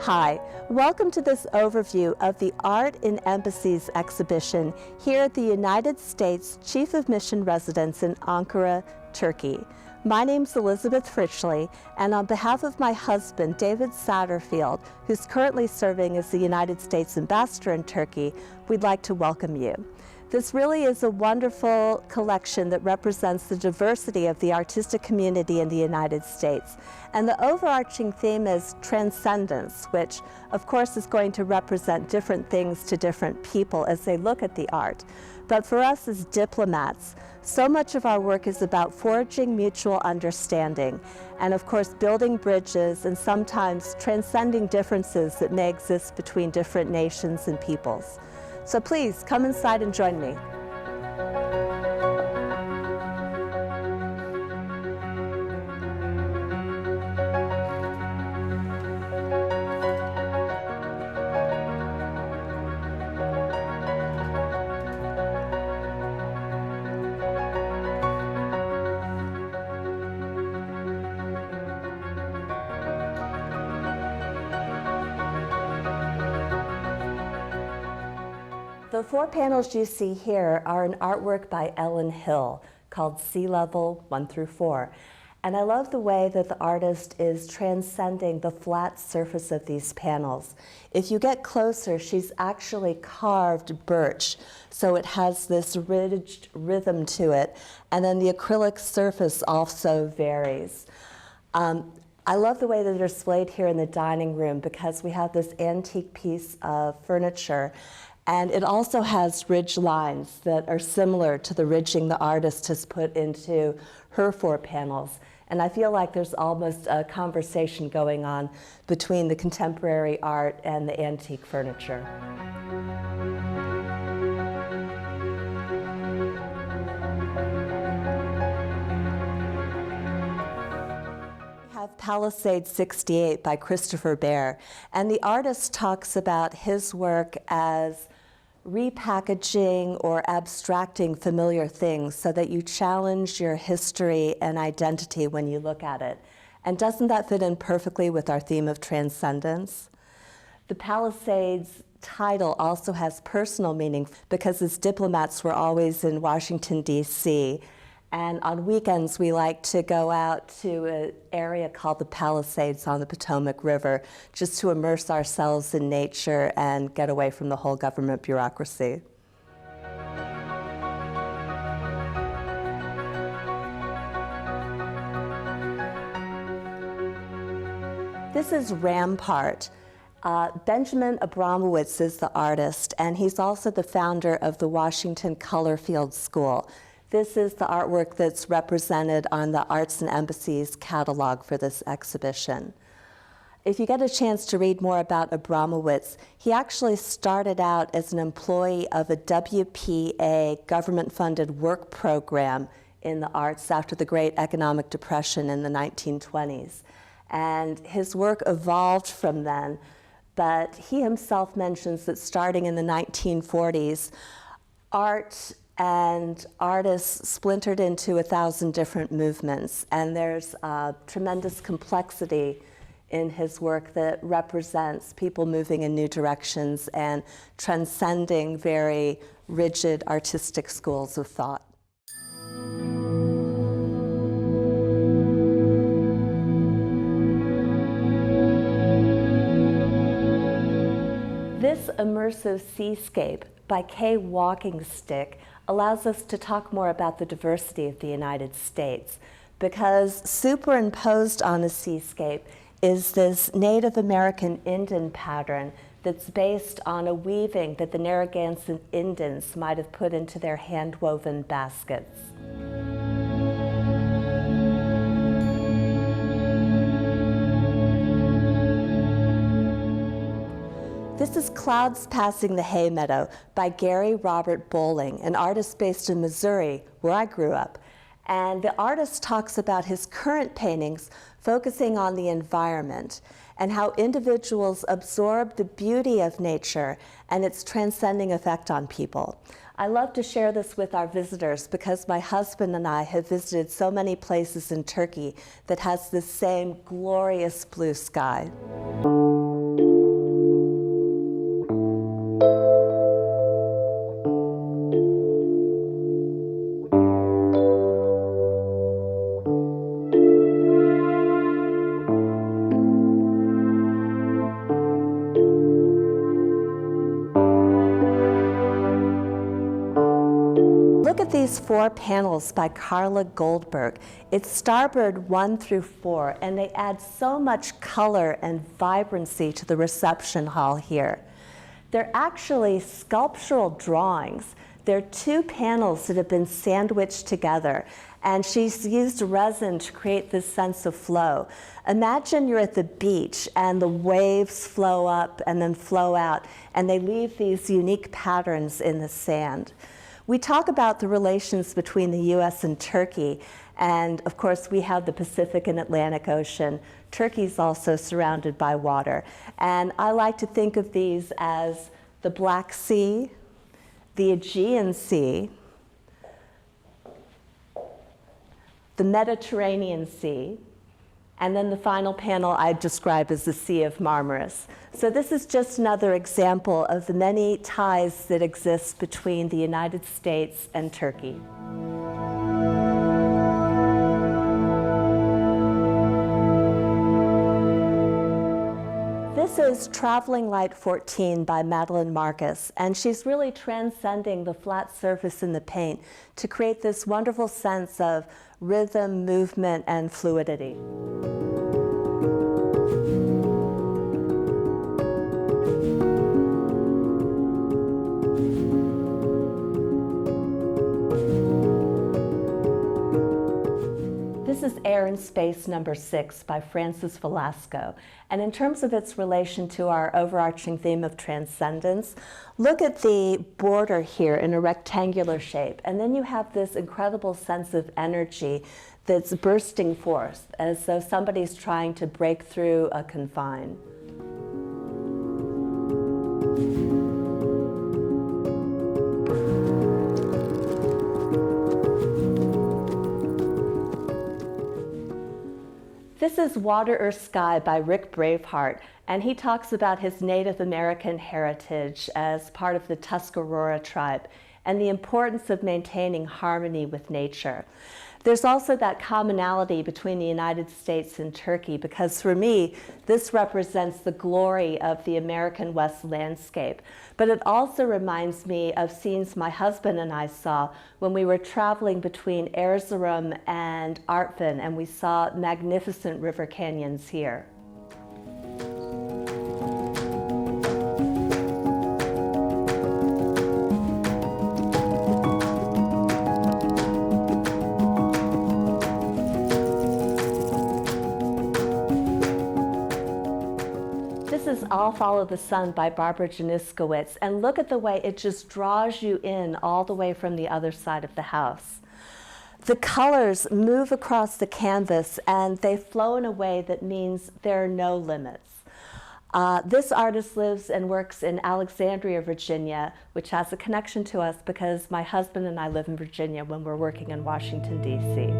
Hi, welcome to this overview of the Art in Embassies exhibition here at the United States Chief of Mission Residence in Ankara, Turkey. My name's Elizabeth Fritschle, and on behalf of my husband, David Satterfield, who's currently serving as the United States Ambassador in Turkey, we'd like to welcome you. This really is a wonderful collection that represents the diversity of the artistic community in the United States. And the overarching theme is transcendance, which of course is going to represent different things to different people as they look at the art. But for us as diplomats, so much of our work is about forging mutual understanding and of course building bridges and sometimes transcending differences that may exist between different nations and peoples. So please come inside and join me. The four panels you see here are an artwork by Ellen Hill called Sea Level 1 through 4. And I love the way that the artist is transcending the flat surface of these panels. If you get closer, she's actually carved birch, so it has this ridged rhythm to it. And then the acrylic surface also varies. I love the way that they're displayed here in the dining room because we have this antique piece of furniture. And it also has ridge lines that are similar to the ridging the artist has put into her four panels. And I feel like there's almost a conversation going on between the contemporary art and the antique furniture. We have Palisade 68 by Christopher Bear. And the artist talks about his work as repackaging or abstracting familiar things so that you challenge your history and identity when you look at it. And doesn't that fit in perfectly with our theme of transcendence? The Palisades title also has personal meaning because as diplomats we're always in Washington, D.C. And on weekends, we like to go out to an area called the Palisades on the Potomac River just to immerse ourselves in nature and get away from the whole government bureaucracy. This is Rampart. Benjamin Abramowitz is the artist, and he's also the founder of the Washington Color Field School. This is the artwork that's represented on the Arts and Embassies catalog for this exhibition. If you get a chance to read more about Abramowitz, he actually started out as an employee of a WPA government-funded work program in the arts after the Great Economic Depression in the 1920s. And his work evolved from then, but he himself mentions that starting in the 1940s, art and artists splintered into 1,000 different movements, and there's tremendous complexity in his work that represents people moving in new directions and transcending very rigid artistic schools of thought. This immersive seascape by Kay Walking Stick allows us to talk more about the diversity of the United States, because superimposed on the seascape is this Native American Indian pattern that's based on a weaving that the Narragansett Indians might have put into their hand-woven baskets. This is Clouds Passing the Hay Meadow by Gary Robert Bowling, an artist based in Missouri, where I grew up. And the artist talks about his current paintings focusing on the environment and how individuals absorb the beauty of nature and its transcending effect on people. I love to share this with our visitors because my husband and I have visited so many places in Turkey that has this same glorious blue sky. these 4 panels by Carla Goldberg. It's starboard 1 through 4, and they add so much color and vibrancy to the reception hall here. They're actually sculptural drawings. They're 2 panels that have been sandwiched together, and she's used resin to create this sense of flow. Imagine you're at the beach and the waves flow up and then flow out, and they leave these unique patterns in the sand. We talk about the relations between the US and Turkey, and of course we have the Pacific and Atlantic Ocean. Turkey's also surrounded by water. And I like to think of these as the Black Sea, the Aegean Sea, the Mediterranean Sea, and then the final panel I describe as the Sea of Marmaris. So this is just another example of the many ties that exist between the United States and Turkey. This is Traveling Light 14 by Madeline Marcus, and she's really transcending the flat surface in the paint to create this wonderful sense of rhythm, movement, and fluidity. This is Air and Space number 6 by Francis Velasco. And in terms of its relation to our overarching theme of transcendence, look at the border here in a rectangular shape. And then you have this incredible sense of energy that's bursting forth, as though somebody's trying to break through a confine. This is Water or Sky by Rick Braveheart, and he talks about his Native American heritage as part of the Tuscarora tribe and the importance of maintaining harmony with nature. There's also that commonality between the United States and Turkey, because for me, this represents the glory of the American West landscape. But it also reminds me of scenes my husband and I saw when we were traveling between Erzurum and Artvin, and we saw magnificent river canyons here. This is I'll Follow the Sun by Barbara Janiskowitz, and look at the way it just draws you in all the way from the other side of the house. The colors move across the canvas and they flow in a way that means there are no limits. This artist lives and works in Alexandria, Virginia, which has a connection to us because my husband and I live in Virginia when we're working in Washington, D.C.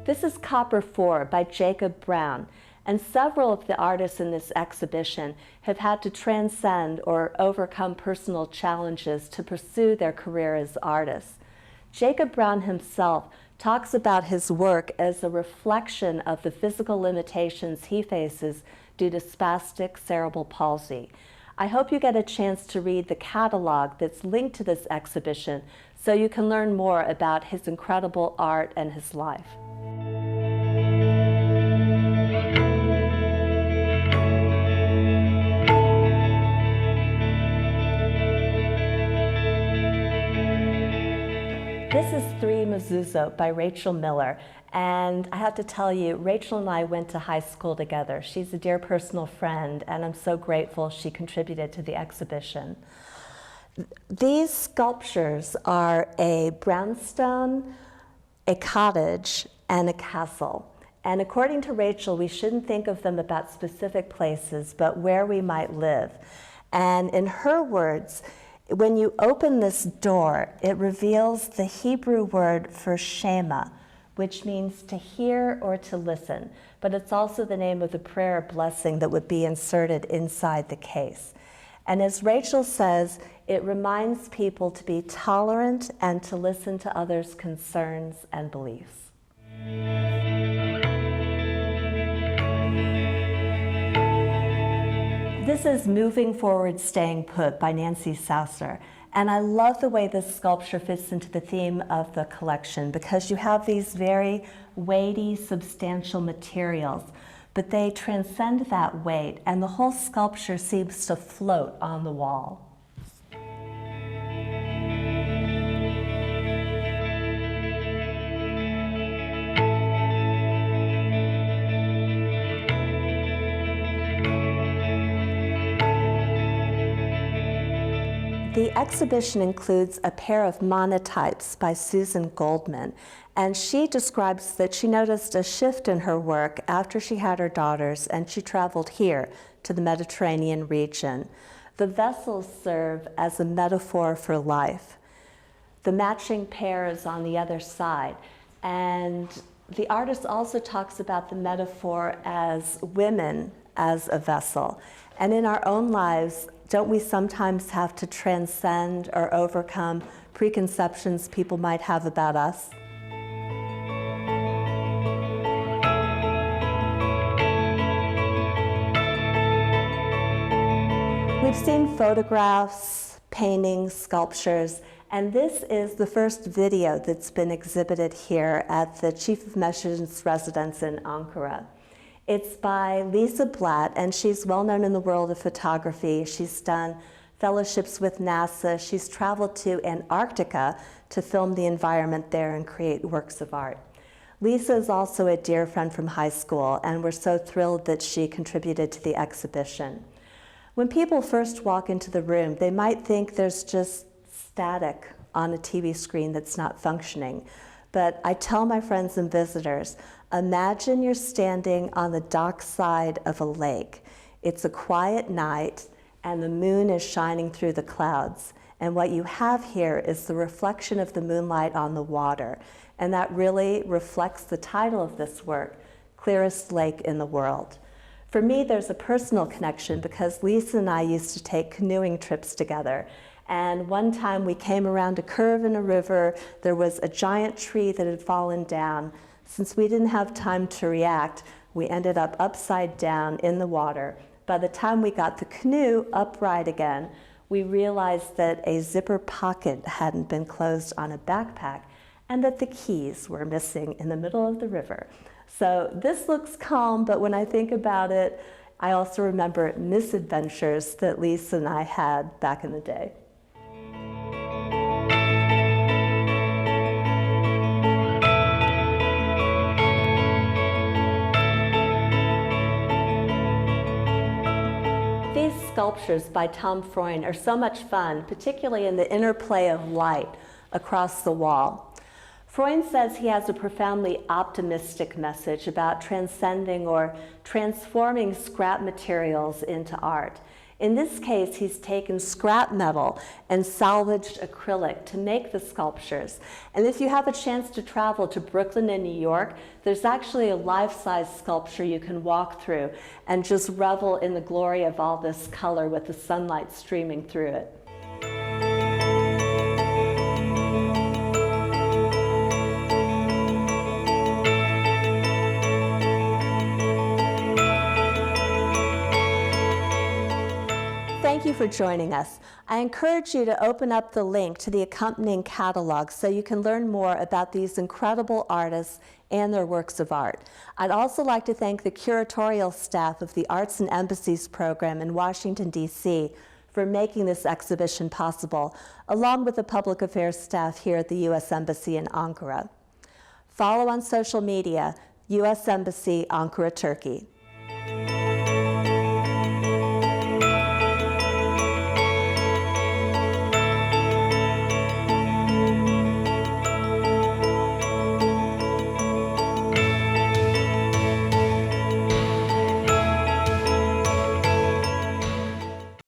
This is Copper 4 by Jacob Brown, and several of the artists in this exhibition have had to transcend or overcome personal challenges to pursue their career as artists. Jacob Brown himself talks about his work as a reflection of the physical limitations he faces due to spastic cerebral palsy. I hope you get a chance to read the catalog that's linked to this exhibition so you can learn more about his incredible art and his life. This is Three Mezuzot by Rachel Miller, and I have to tell you, Rachel and I went to high school together. She's a dear personal friend, and I'm so grateful she contributed to the exhibition. These sculptures are a brownstone, a cottage, and a castle. And according to Rachel, we shouldn't think of them about specific places, but where we might live. And in her words, when you open this door, it reveals the Hebrew word for Shema, which means to hear or to listen, but it's also the name of the prayer blessing that would be inserted inside the case. And as Rachel says, it reminds people to be tolerant and to listen to others' concerns and beliefs. This is Moving Forward, Staying Put by Nancy Sausser. And I love the way this sculpture fits into the theme of the collection because you have these very weighty, substantial materials, but they transcend that weight and the whole sculpture seems to float on the wall. The exhibition includes a pair of monotypes by Susan Goldman, and she describes that she noticed a shift in her work after she had her daughters and she traveled here to the Mediterranean region. The vessels serve as a metaphor for life. The matching pair is on the other side, and the artist also talks about the metaphor as women as a vessel. And in our own lives, don't we sometimes have to transcend or overcome preconceptions people might have about us? We've seen photographs, paintings, sculptures, and this is the first video that's been exhibited here at the Chief of Mission's residence in Ankara. It's by Lisa Blatt, and she's well known in the world of photography. She's done fellowships with NASA. She's traveled to Antarctica to film the environment there and create works of art. Lisa is also a dear friend from high school, and we're so thrilled that she contributed to the exhibition. When people first walk into the room, they might think there's just static on a TV screen that's not functioning. But I tell my friends and visitors, imagine you're standing on the dock side of a lake. It's a quiet night and the moon is shining through the clouds. And what you have here is the reflection of the moonlight on the water. And that really reflects the title of this work, Clearest Lake in the World. For me, there's a personal connection because Lisa and I used to take canoeing trips together. And one time we came around a curve in a river. There was a giant tree that had fallen down. Since we didn't have time to react, we ended up upside down in the water. By the time we got the canoe upright again, we realized that a zipper pocket hadn't been closed on a backpack and that the keys were missing in the middle of the river. So this looks calm, but when I think about it, I also remember misadventures that Lisa and I had back in the day. These sculptures by Tom Freund are so much fun, particularly in the interplay of light across the wall. Freund says he has a profoundly optimistic message about transcending or transforming scrap materials into art. In this case, he's taken scrap metal and salvaged acrylic to make the sculptures. And if you have a chance to travel to Brooklyn and New York, there's actually a life-size sculpture you can walk through and just revel in the glory of all this color with the sunlight streaming through it. Thank you for joining us. I encourage you to open up the link to the accompanying catalog so you can learn more about these incredible artists and their works of art. I'd also like to thank the curatorial staff of the Arts and Embassies program in Washington, D.C. for making this exhibition possible, along with the public affairs staff here at the U.S. Embassy in Ankara. Follow on social media, U.S. Embassy, Ankara, Turkey.